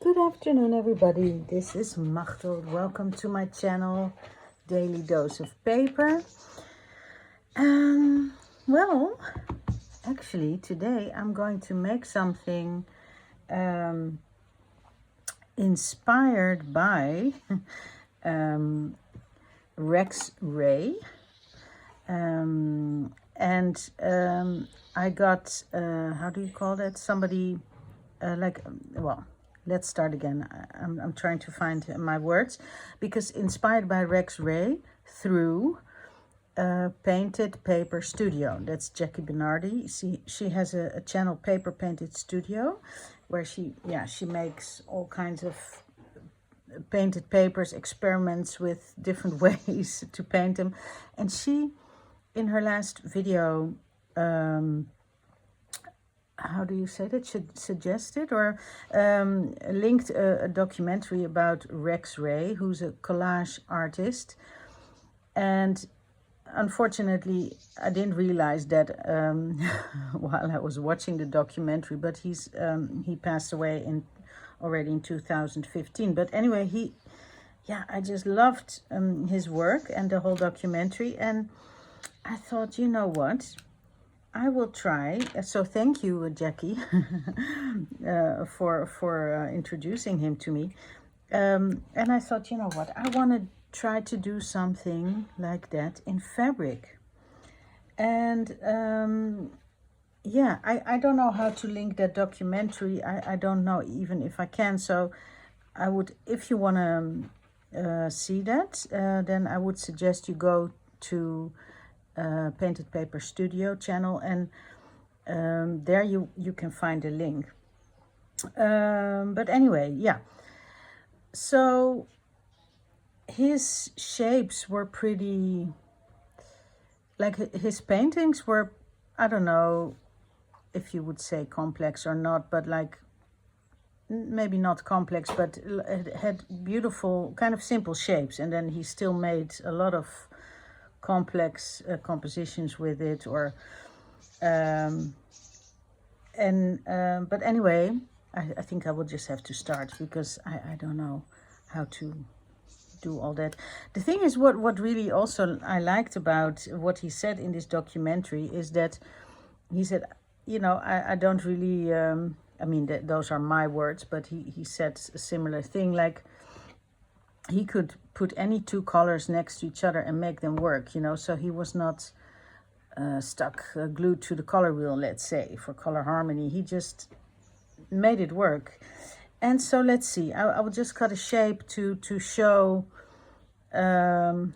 Good afternoon, everybody. This is Machteld. Welcome to my channel, Daily Dose of Paper. Well, actually, today I'm going to make something inspired by Rex Ray. I got, how do you call that? Somebody, let's start again. I'm trying to find my words, because inspired by Rex Ray through Painted Paper Studio. That's Jackie Bernardi. She has a channel, Paper Painted Studio, where she makes all kinds of painted papers, experiments with different ways to paint them. And she, in her last video, how do you say that? Suggested or linked a documentary about Rex Ray, who's a collage artist. And unfortunately, I didn't realize that while I was watching the documentary, but he passed away already in 2015. But anyway, I just loved his work and the whole documentary. And I thought, you know what? I will try. So thank you, Jackie, for introducing him to me. And I thought, you know what? I want to try to do something like that in fabric. And I don't know how to link that documentary. I don't know even if I can. So I would, if you want to see that, then I would suggest you go to Painted Paper Studio channel, and there you can find a link. But anyway, yeah. So his shapes were pretty, like his paintings were, I don't know if you would say complex or not, but like maybe not complex, but it had beautiful kind of simple shapes. And then he still made a lot of complex compositions with it, or but anyway, I think I will just have to start, because I don't know how to do all that. The thing is, what really also I liked about what he said in this documentary is that he said, you know, I don't really I mean, those are my words, but he said a similar thing, like he could put any two colors next to each other and make them work, you know. So he was not glued to the color wheel, let's say, for color harmony. He just made it work. And so let's see, I will just cut a shape to show, I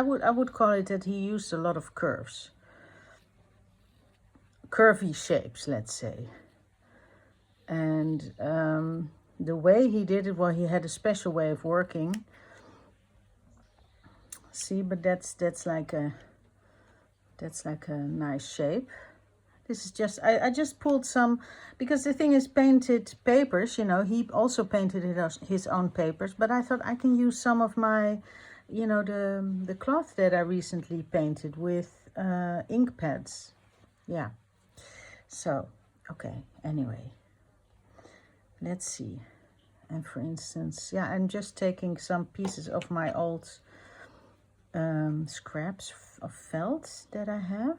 would call it that he used a lot of curvy shapes, let's say. And the way he did it, well, he had a special way of working. See, but that's like a nice shape. This is just, I just pulled some, because the thing is, painted papers, you know, he also painted his own papers, but I thought I can use some of my, you know, the cloth that I recently painted with ink pads. Yeah. So, okay, anyway. Let's see. And for instance, yeah, I'm just taking some pieces of my old scraps of felt that I have.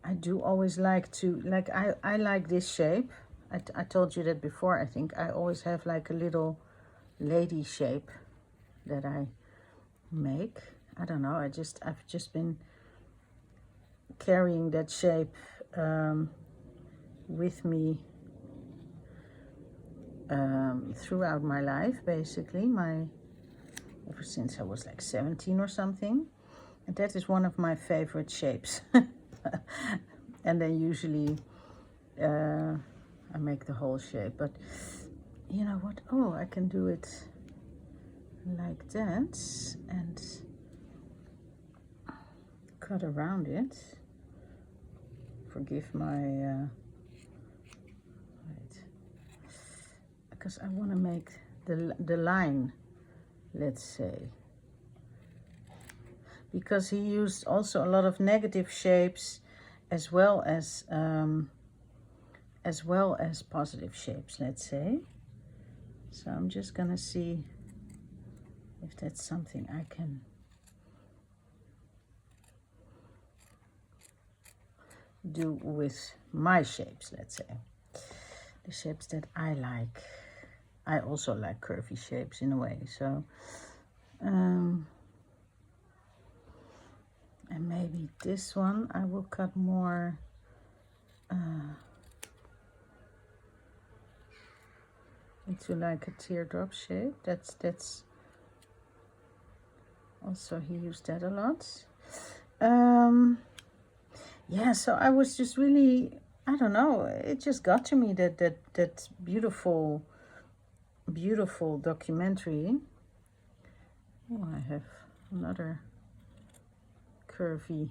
I do always like to, like, I like this shape. I told you that before, I think. I always have like a little lady shape that I make. I don't know, I've just been carrying that shape with me throughout my life, basically, ever since I was like 17 or something. And that is one of my favorite shapes. And then usually I make the whole shape, but you know what? Oh, I can do it like that and cut around it. Forgive my because I want to make the line, let's say, because he used also a lot of negative shapes, as well as as well as positive shapes, let's say. So I'm just gonna see if that's something I can do with my shapes, let's say. The shapes that I like. I also like curvy shapes in a way, so and maybe this one I will cut more into like a teardrop shape. That's also, he used that a lot. Yeah, so I was just really, I don't know, it just got to me that beautiful documentary. Oh, I have another curvy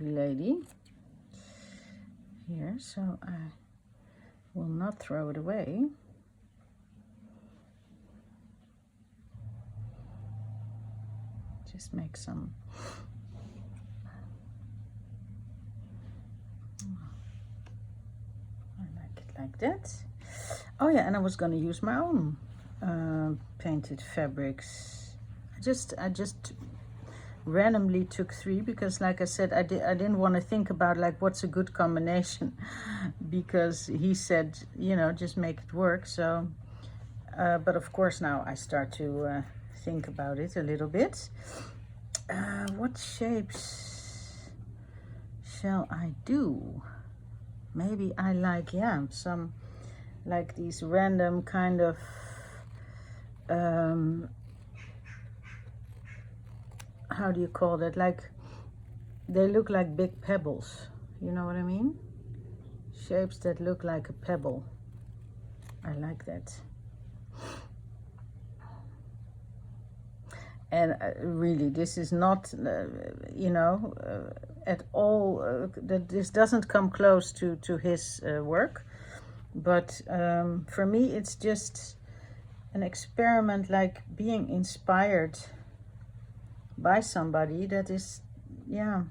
lady here, so I will not throw it away. Just make some. I like it like that. Oh yeah, and I was gonna use my own painted fabrics. I just randomly took 3 because, like I said, I didn't want to think about like what's a good combination because he said, you know, just make it work. So but of course now I start to think about it a little bit. What shapes shall I do? Maybe I like, yeah, some like these random kind of how do you call that, like they look like big pebbles, you know what I mean? Shapes that look like a pebble. I like that. And really, this is not, you know, at all, that this doesn't come close to his work. But for me, it's just an experiment, like being inspired by somebody that is, yeah,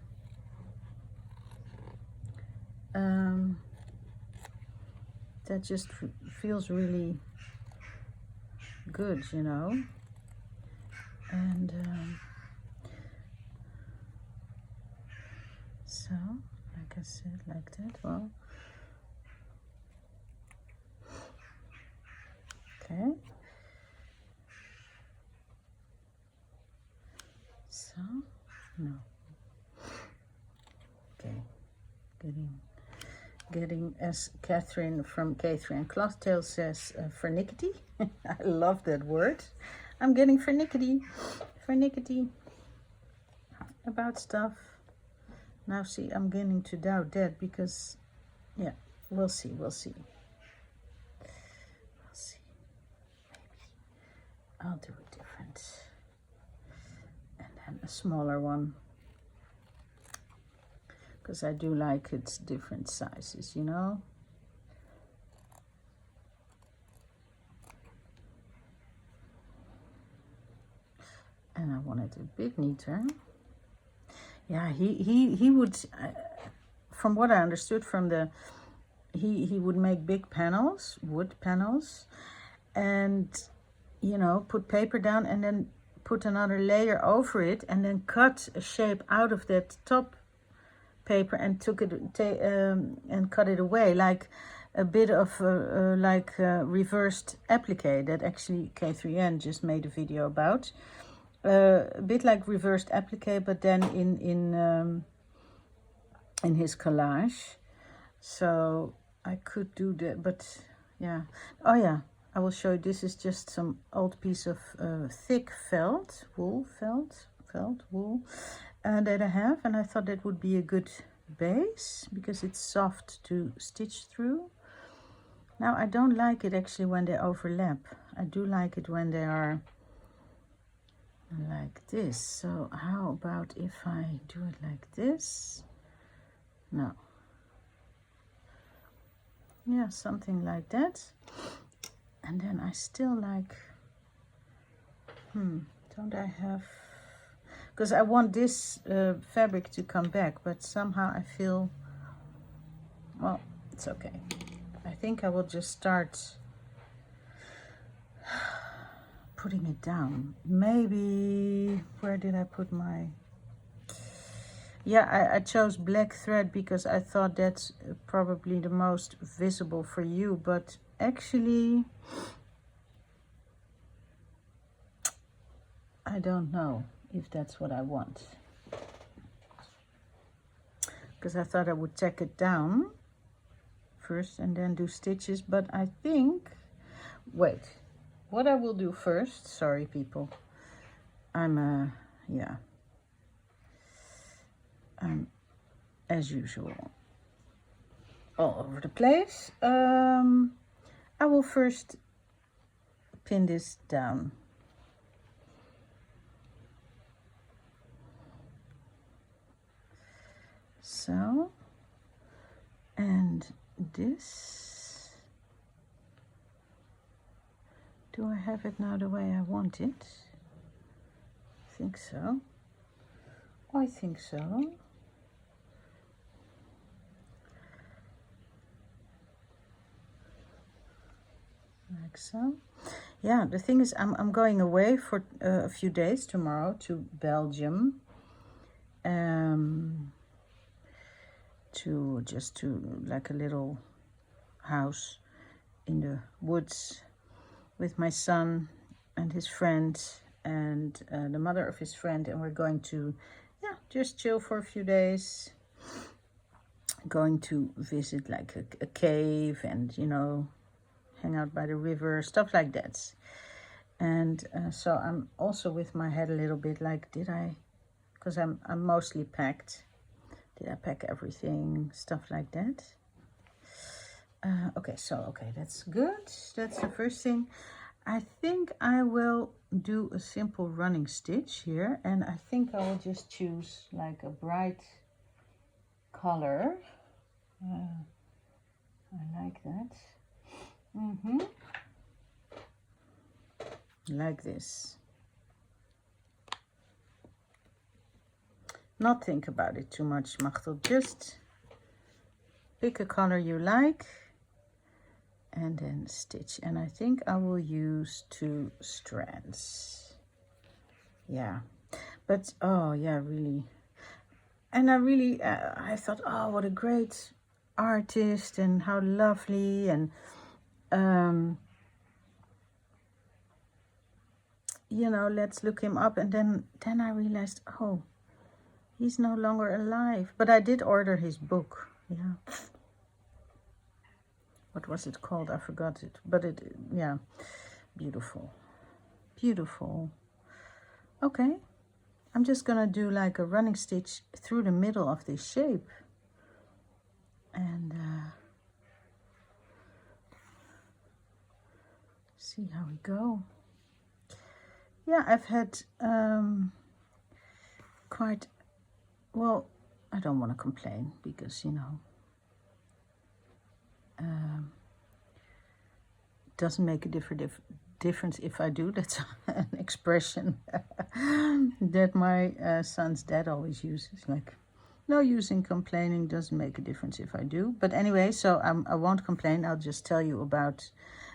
that just feels really good, you know. And so, like I said, like that. Well, okay. So, no. Okay. Getting, as Catherine from Catherine Clothtail says, fernickety. I love that word. I'm getting fernickety about stuff. Now see, I'm beginning to doubt that because, yeah, we'll see. Maybe I'll do it different. And then a smaller one. Because I do like its different sizes, you know. And I want it a bit neater. Yeah, he would, from what I understood from the, he would make big panels, wood panels, and, you know, put paper down and then put another layer over it and then cut a shape out of that top paper and took it and cut it away, like a bit of reversed applique that actually K3N just made a video about. A bit like reversed applique, but then in his collage. So I could do that, but yeah. Oh yeah, I will show you. This is just some old piece of thick felt wool that I have, and I thought that would be a good base because it's soft to stitch through. Now I don't like it actually when they overlap. I do like it when they are like this. So how about if I do it like this? No. Yeah, something like that. And then I still like, don't I have, because I want this fabric to come back, but somehow I feel Well, it's okay. I think I will just start putting it down. Maybe, where did I put my... Yeah, I chose black thread because I thought that's probably the most visible for you, but actually, I don't know if that's what I want. Because I thought I would tack it down first and then do stitches, but I think, wait, what I will do first, sorry people, yeah, as usual, all over the place. I will first pin this down. So, and this, do I have it now the way I want it? I think so. I think so. Like so. Yeah, the thing is, I'm going away for a few days tomorrow to Belgium. To like a little house in the woods with my son and his friend and the mother of his friend, and we're going to, yeah, just chill for a few days. Going to visit like a cave and, you know, hang out by the river, stuff like that. And so I'm also with my head a little bit like, did I, because I'm mostly packed. Did I pack everything? Stuff like that. Okay, that's good. That's the first thing. I think I will do a simple running stitch here, and I think I will just choose like a bright color. I like that. Like this. Not think about it too much, Machteld. Just pick a color you like and then stitch. And I think I will use 2 strands. Yeah, but oh yeah, really. And I thought, oh, what a great artist and how lovely, and you know, let's look him up. And then I realized, oh, he's no longer alive. But I did order his book. Yeah. What was it called? I forgot it. But it, yeah, beautiful. Beautiful. Okay. I'm just gonna do like a running stitch through the middle of this shape. And see how we go. Yeah, I've had quite, well, I don't want to complain because, you know, it doesn't make a difference if I do. That's an expression that my son's dad always uses, like, no use in complaining, doesn't make a difference if I do. But anyway, so I won't complain. I'll just tell you about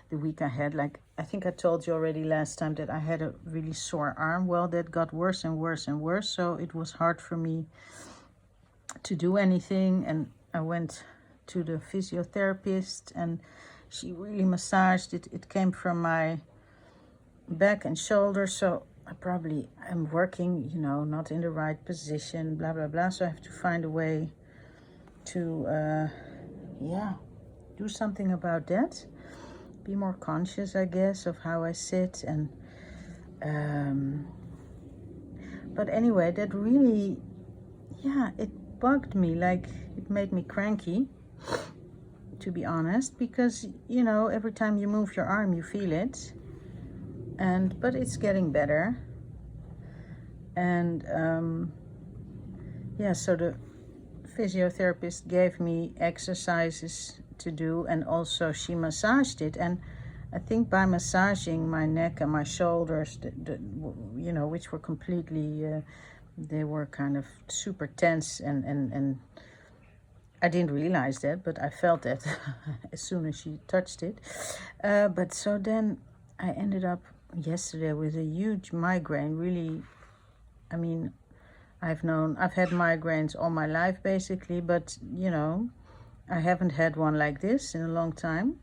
the week I had. Like, I think I told you already last time that I had a really sore arm. Well, that got worse and worse and worse, so it was hard for me to do anything. And I went to the physiotherapist and she really massaged it. It came from my back and shoulder, so I probably am working, you know, not in the right position, blah blah blah. So I have to find a way to yeah, do something about that. Be more conscious, I guess, of how I sit. And but anyway, that really, yeah, it bugged me. Like, it made me cranky, to be honest, because, you know, every time you move your arm you feel it. And but it's getting better. And yeah, so the physiotherapist gave me exercises to do, and also she massaged it. And I think by massaging my neck and my shoulders, you know, which were completely they were kind of super tense and I didn't realize that, but I felt that as soon as she touched it. But so then I ended up yesterday with a huge migraine. Really, I mean, I've had migraines all my life basically, but you know, I haven't had one like this in a long time.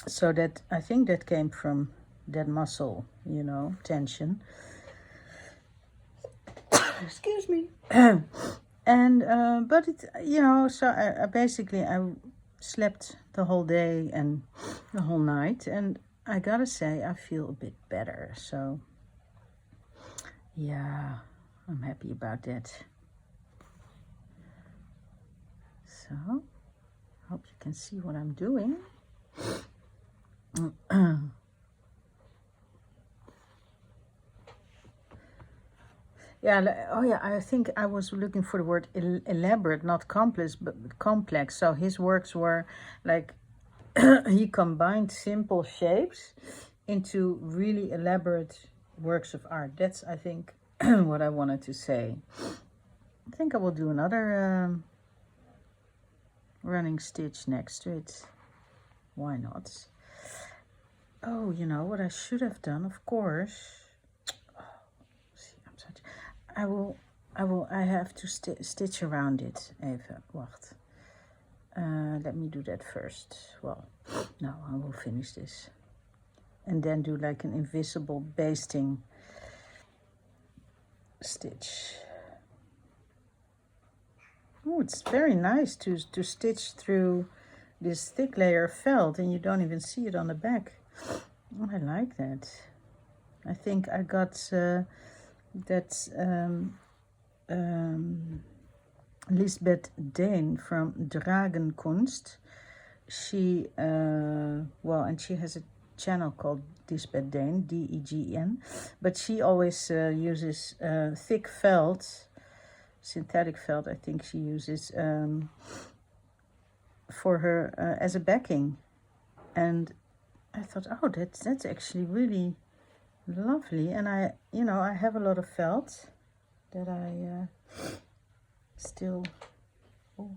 So that, I think that came from that muscle, you know, tension. Excuse me. And but it, you know, so I basically I slept the whole day and the whole night, and I gotta say I feel a bit better. So yeah, I'm happy about that. So hope you can see what I'm doing. Yeah, oh yeah, I think I was looking for the word elaborate, not complex, but complex. So his works were like, he combined simple shapes into really elaborate works of art. That's, I think, what I wanted to say. I think I will do another running stitch next to it. Why not? Oh, you know what I should have done, of course. I have to stitch around it. Even, wacht. Let me do that first. Well, no, I will finish this. And then do like an invisible basting stitch. Oh, it's very nice to stitch through this thick layer of felt and you don't even see it on the back. Oh, I like that. I think I got that Lisbeth Deen from Dragenkunst. She, well, and she has a channel called Lisbeth Deen, D-E-G-N, but she always uses thick felt, synthetic felt, I think she uses for her as a backing. And I thought, oh, that's actually really lovely. And I, you know, I have a lot of felt that I still, oh,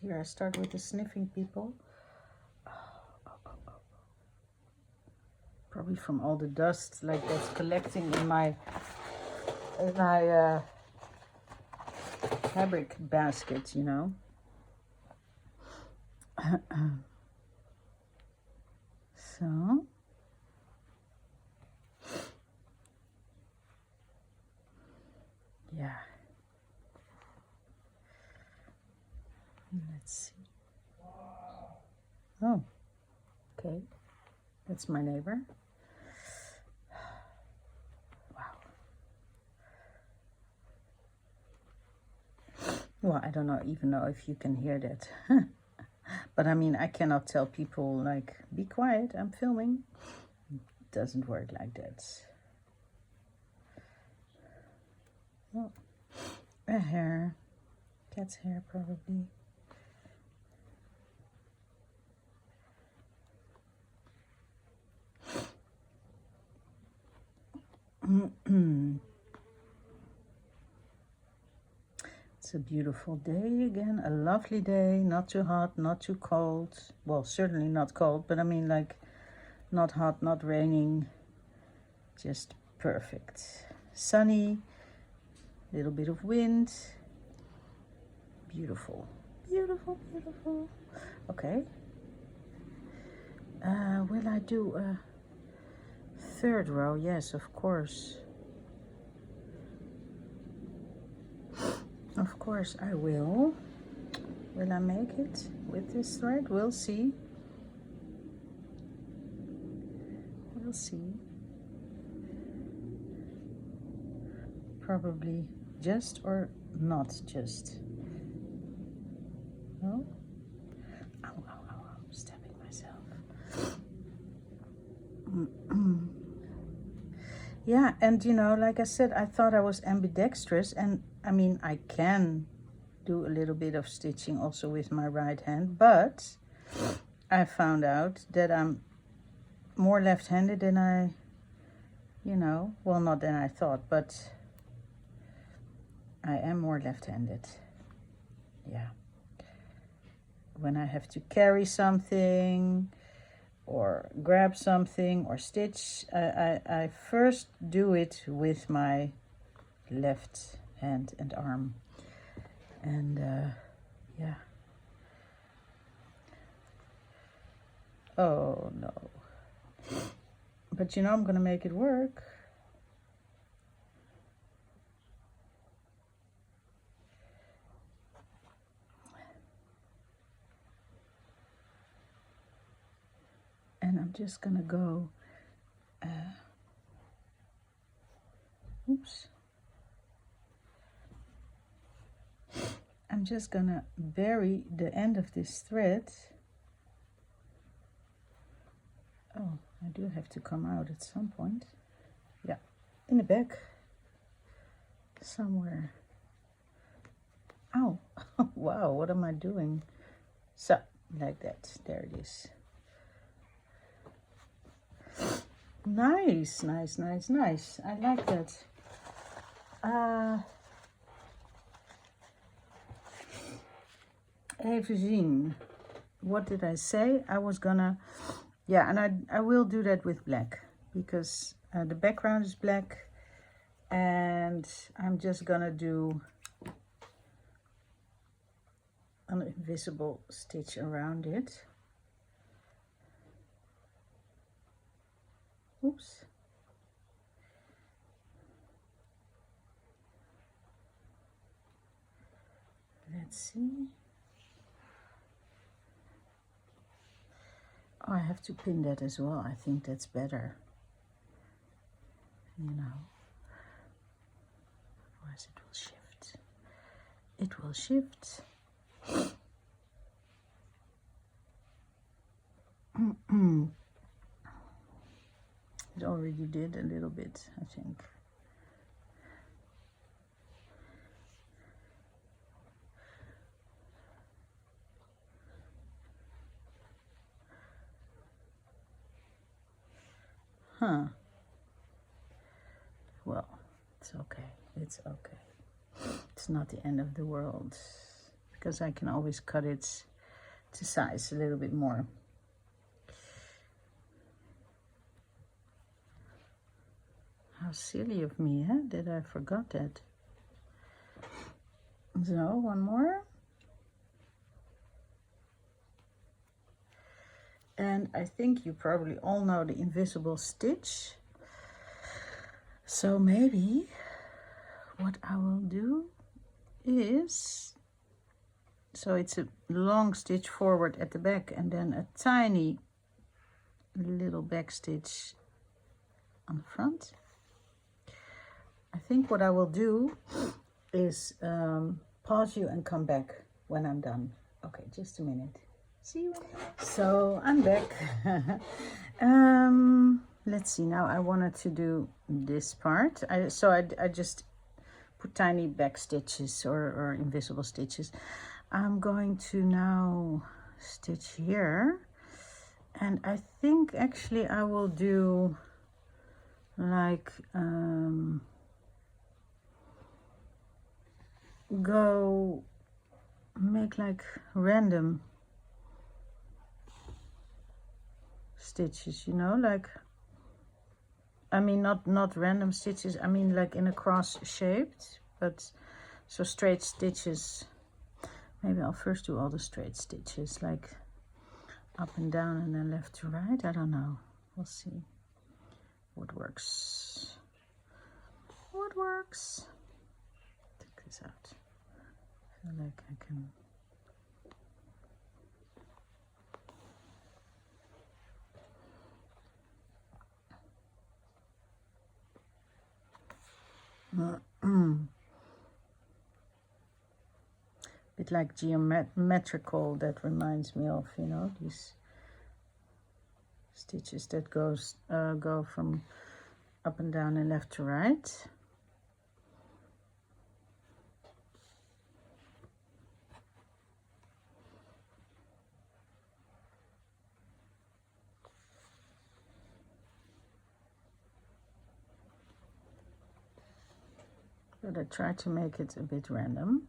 here I start with the sniffing people. Probably from all the dust like that's collecting in my fabric basket, you know. So yeah, let's see. Oh, okay, that's my neighbor. Well, I don't even know if you can hear that. But I mean, I cannot tell people like, be quiet, I'm filming. It doesn't work like that. Oh, a hair. Cat's hair, probably. It's a beautiful day again, a lovely day, not too hot, not too cold. Well, certainly not cold, but I mean like not hot, not raining, just perfect. Sunny, little bit of wind. Beautiful, beautiful, beautiful. Okay. Will I do a third row? Yes, of course. Of course I will. Will I make it with this thread? We'll see. We'll see. Probably just or not just. No? Ow, ow, ow, ow. I'm stabbing myself. Yeah, and you know, like I said, I thought I was ambidextrous, and I mean, I can do a little bit of stitching also with my right hand, but I found out that I'm more left-handed than I, you know, well, not than I thought, but I am more left-handed. yeah, when I have to carry something or grab something or stitch, I first do it with my left hand and arm. And yeah. Oh no. But you know, I'm gonna make it work. And I'm just gonna go, oops. I'm just gonna bury the end of this thread. Oh, I do have to come out at some point. Yeah, in the back. Somewhere. Ow. Wow, what am I doing? So, like that. There it is. Nice, nice, nice, nice. I like that. Even zien. What did I say? I was gonna, yeah, and I will do that with black, because the background is black, and I'm just gonna do an invisible stitch around it. Oops. Let's see. Oh, I have to pin that as well. I think that's better. You know. Otherwise it will shift. It will shift. It already did a little bit, I think. Huh. Well, it's okay. It's okay. It's not the end of the world, because I can always cut it to size a little bit more. How silly of me, huh? That I forgot that. So, one more. And I think you probably all know the invisible stitch. So maybe what I will do is, so it's a long stitch forward at the back and then a tiny little back stitch on the front. I think what I will do is pause you and come back when I'm done. Okay, just a minute. See you. So I'm back. Let's see, now I wanted to do this part. I just put tiny back stitches or invisible stitches. I'm going to now stitch here, and I think actually I will do like go make like random stitches, you know, like, I mean not random stitches, I mean like in a cross shaped, but so straight stitches. Maybe I'll first do all the straight stitches, like up and down and then left to right. I don't know, we'll see what works. What works? Take this out. I feel like I can. Bit like geometrical, that reminds me of, you know, these stitches that go from up and down and left to right. But I try to make it a bit random.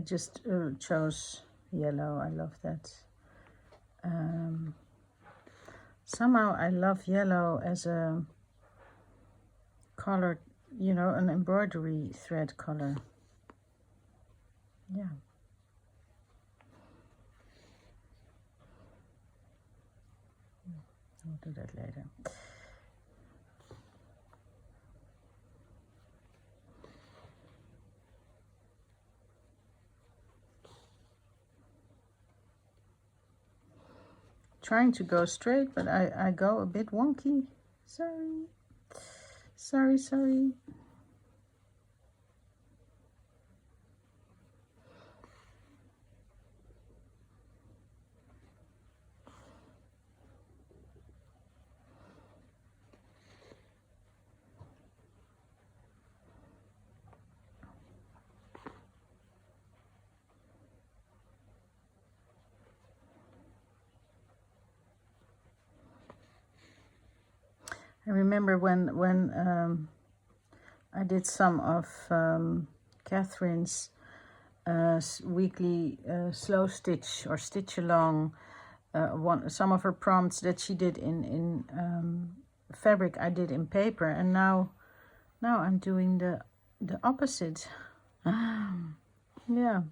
just chose yellow. I love that. Somehow I love yellow as a color, you know, an embroidery thread color. Yeah. I'll do that later. Trying to go straight, but I go a bit wonky. Sorry. Sorry, sorry. I remember when I did some of Catherine's weekly slow stitch or stitch along, some of her prompts that she did in fabric, I did in paper, and now I'm doing the opposite. Yeah,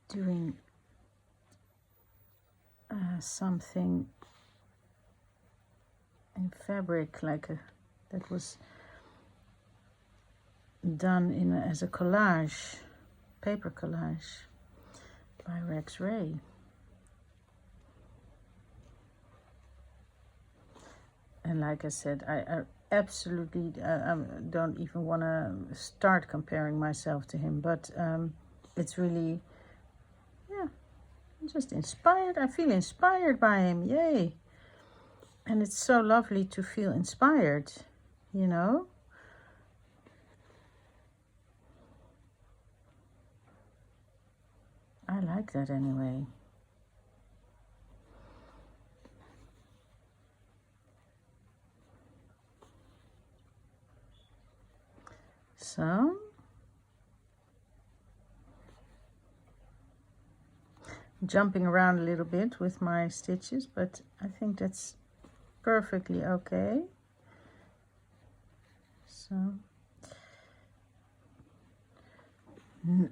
doing something in fabric, like that was done as a collage, paper collage by Rex Ray. And like I said, I absolutely don't even want to start comparing myself to him, but it's really, yeah, I'm just inspired. I feel inspired by him. Yay. And it's so lovely to feel inspired, you know. I like that anyway. So, jumping around a little bit with my stitches, but I think that's perfectly okay. So, and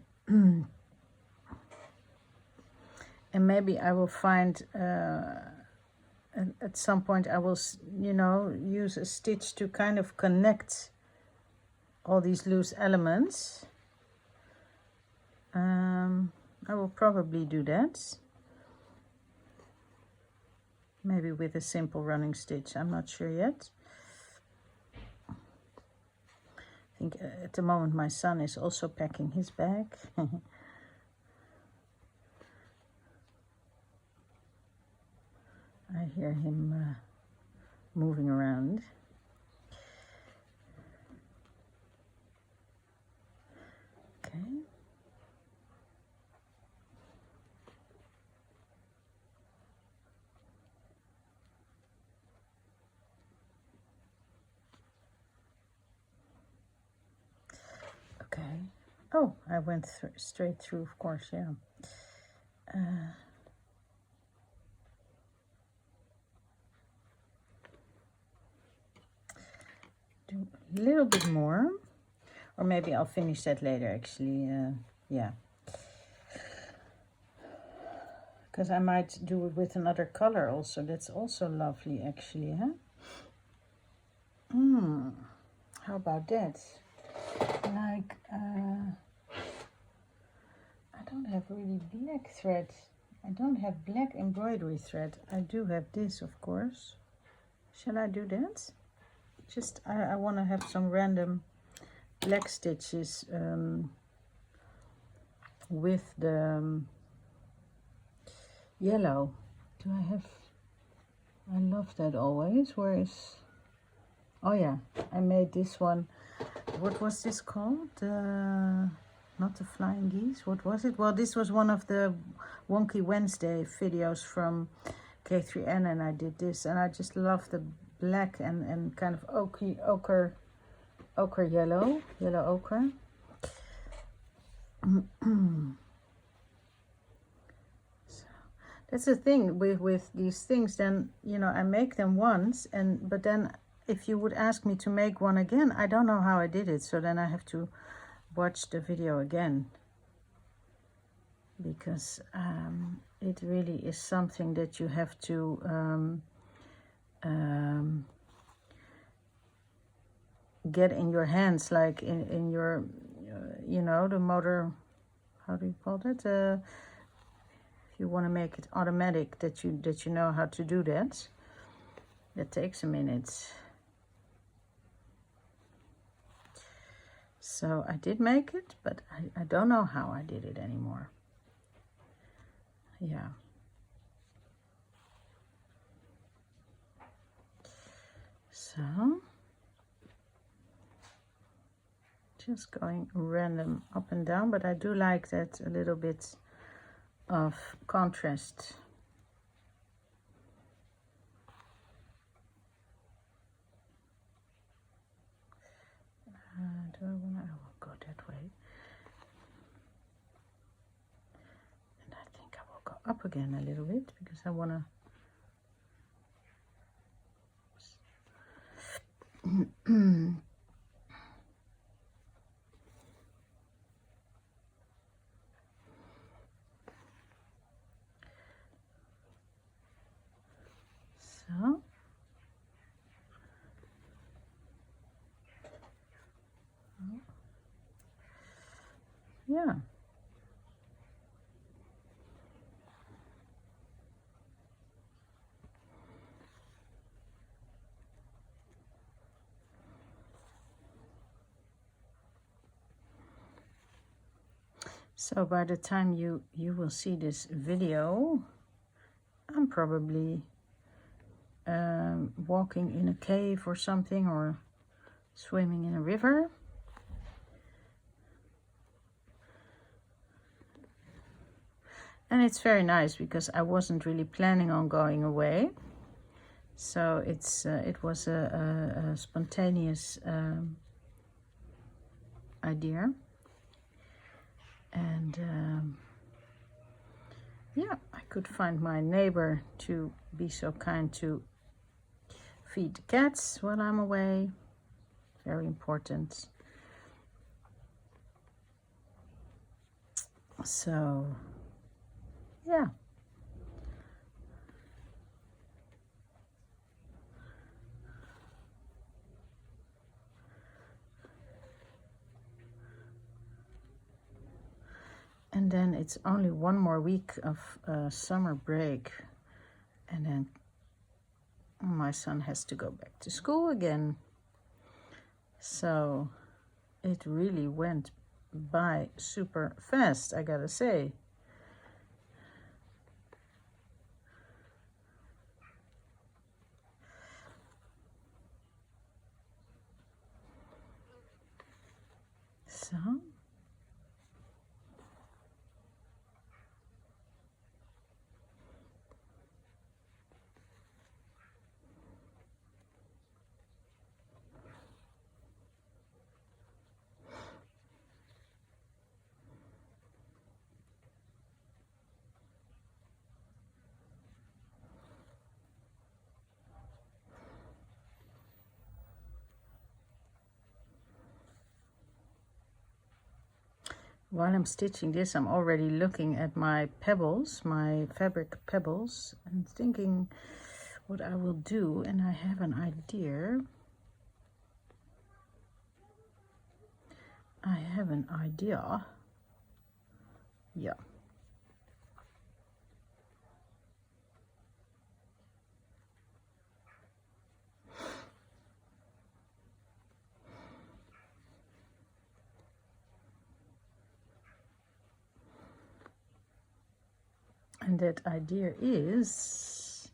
maybe I will find at some point I will, you know, use a stitch to kind of connect all these loose elements. I will probably do that. Maybe with a simple running stitch, I'm not sure yet. I think at the moment my son is also packing his bag. I hear him moving around. Okay. Okay. Oh, I went straight through, of course, yeah. Do a little bit more, or maybe I'll finish that later, actually. Yeah, because I might do it with another color also. That's also lovely, actually, huh? How about that? Like, I don't have really black thread. I don't have black embroidery thread. I do have this, of course. Shall I do that? Just, I want to have some random black stitches with the yellow. Do I have, I love that always. Where is, oh yeah, I made this one. What was this called? Not the flying geese. What was it? Well, this was one of the Wonky Wednesday videos from K3N, and I did this, and I just love the black and kind of ochre yellow ochre. So that's the thing with these things. Then, you know, I make them once, but then if you would ask me to make one again, I don't know how I did it. So then I have to watch the video again, because it really is something that you have to get in your hands, like in your, you know, the motor, how do you call that? If you want to make it automatic, that you know how to do that. That takes a minute. So I did make it, but I don't know how I did it anymore. Yeah. So just going random up and down, but I do like that a little bit of contrast. Do I want to? I will go that way, and I think I will go up again a little bit, because I want to so yeah. So by the time you will see this video, I'm probably walking in a cave or something, or swimming in a river. And it's very nice, because I wasn't really planning on going away. So it was a spontaneous idea. And yeah, I could find my neighbor to be so kind to feed the cats while I'm away. Very important. So yeah. And then it's only one more week of summer break, and then my son has to go back to school again. So it really went by super fast, I gotta say. So while I'm stitching this, I'm already looking at my pebbles, my fabric pebbles, and thinking what I will do, and I have an idea. Yeah. And that idea is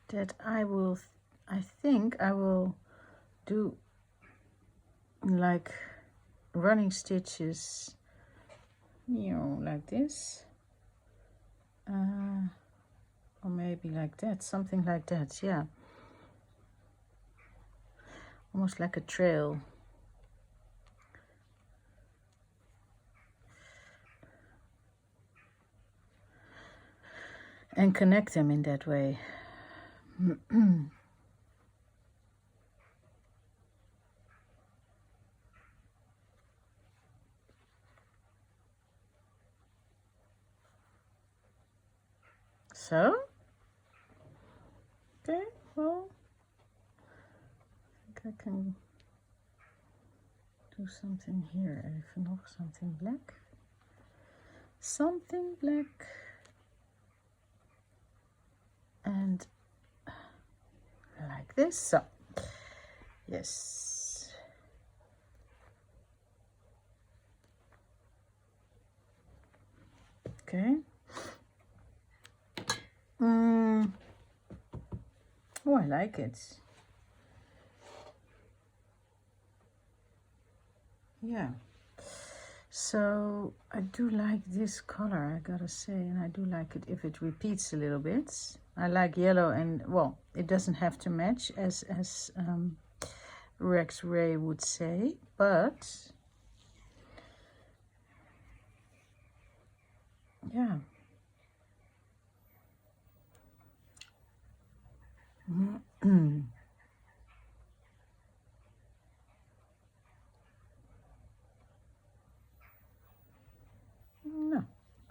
that I think I will do like running stitches, you know, like this, or maybe like that, something like that. Yeah, almost like a trail. and connect them in that way. So, okay, well, I think I can do something here. Even nog something black. Something black. And like this. So, yes. Okay. Oh, I like it. Yeah. So I do like this color, I gotta say, and I do like it if it repeats a little bit. I like yellow, and well, it doesn't have to match as Rex Ray would say, but yeah. No,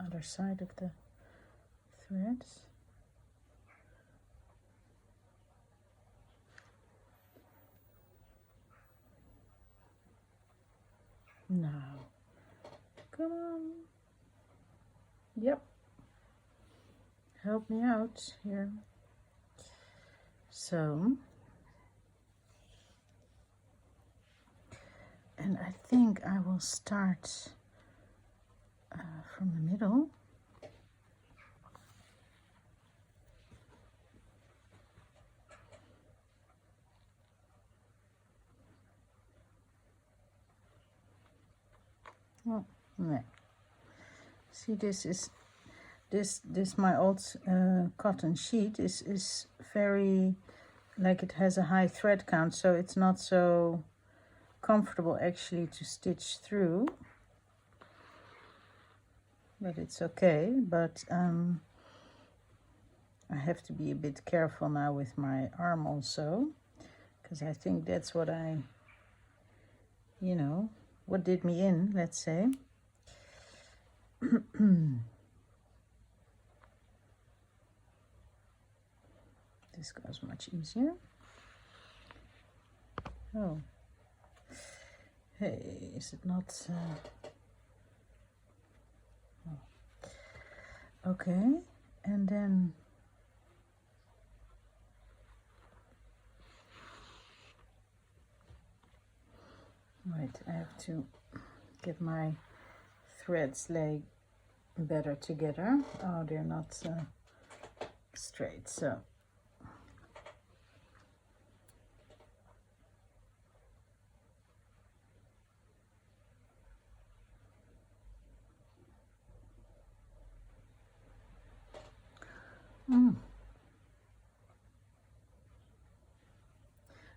other side of the threads. Now, come on. Yep. Help me out here. So, and I think I will start from the middle. Oh, no. See, this my old cotton sheet is very, like, it has a high thread count, so it's not so comfortable actually to stitch through, but it's okay. But I have to be a bit careful now with my arm also, because I think that's what what did me in, let's say. This goes much easier. Oh, hey, is it not? Oh. Okay, and then wait, I have to get my threads lay better together. Oh, they're not straight, so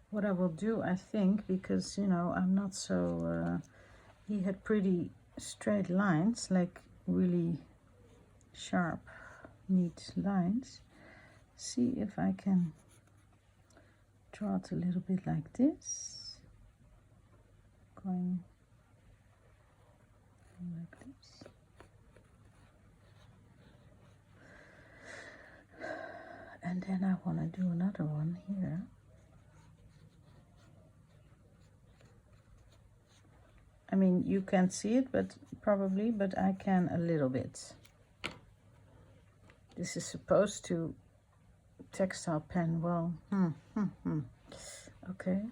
what I will do, I think, because I'm not so he had pretty straight lines, like really sharp, neat lines. See if I can draw it a little bit like this, going like this. And then I want to do another one here. I mean, you can't see it, but probably, but I can a little bit. This is supposed to textile pen well. Okay.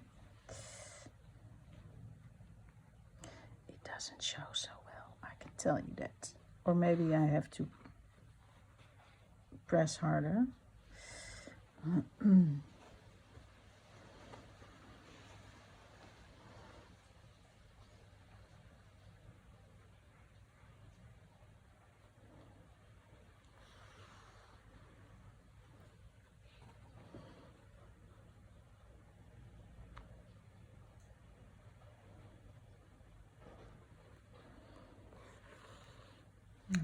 It doesn't show so well, I can tell you that. Or maybe I have to press harder.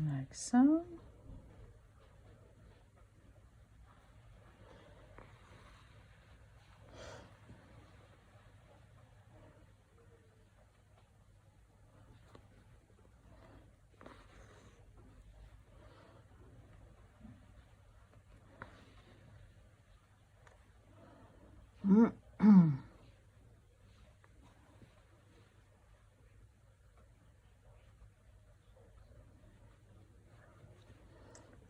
Like so.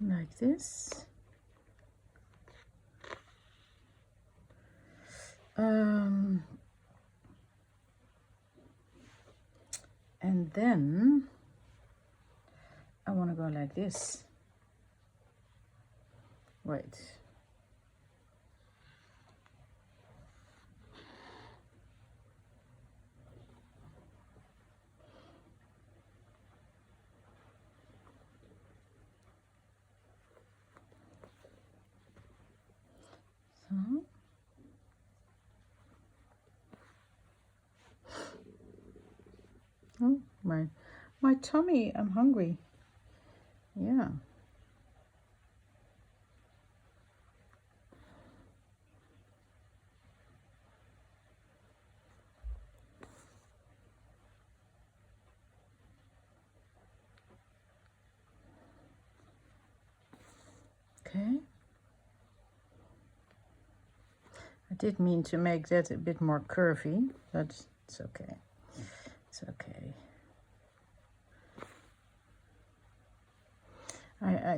like this. And then I want to go like this. Wait. So. Oh, my tummy, I'm hungry. Yeah. Okay. I did mean to make that a bit more curvy, but it's okay. It's okay.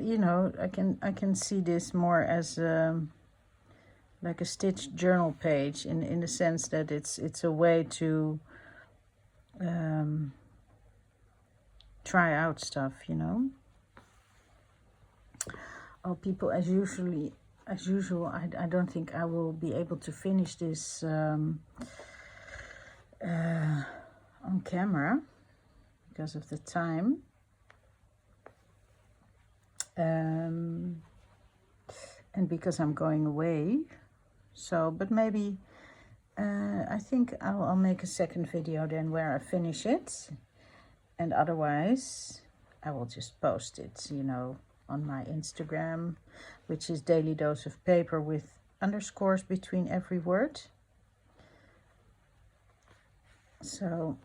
You know, I can see this more as like a stitched journal page in the sense that it's a way to try out stuff, you know. Oh, people, as usual, I don't think I will be able to finish this on camera because of the time. And because I'm going away. So, but maybe I think I'll make a second video then where I finish it. And otherwise, I will just post it, you know, on my Instagram, which is Daily Dose of Paper with underscores between every word. So,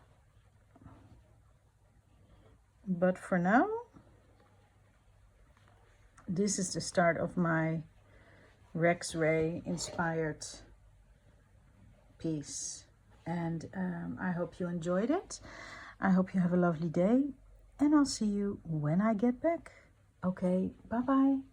but for now, this is the start of my Rex Ray inspired piece. And I hope you enjoyed it. I hope you have a lovely day. And I'll see you when I get back. Okay, bye-bye.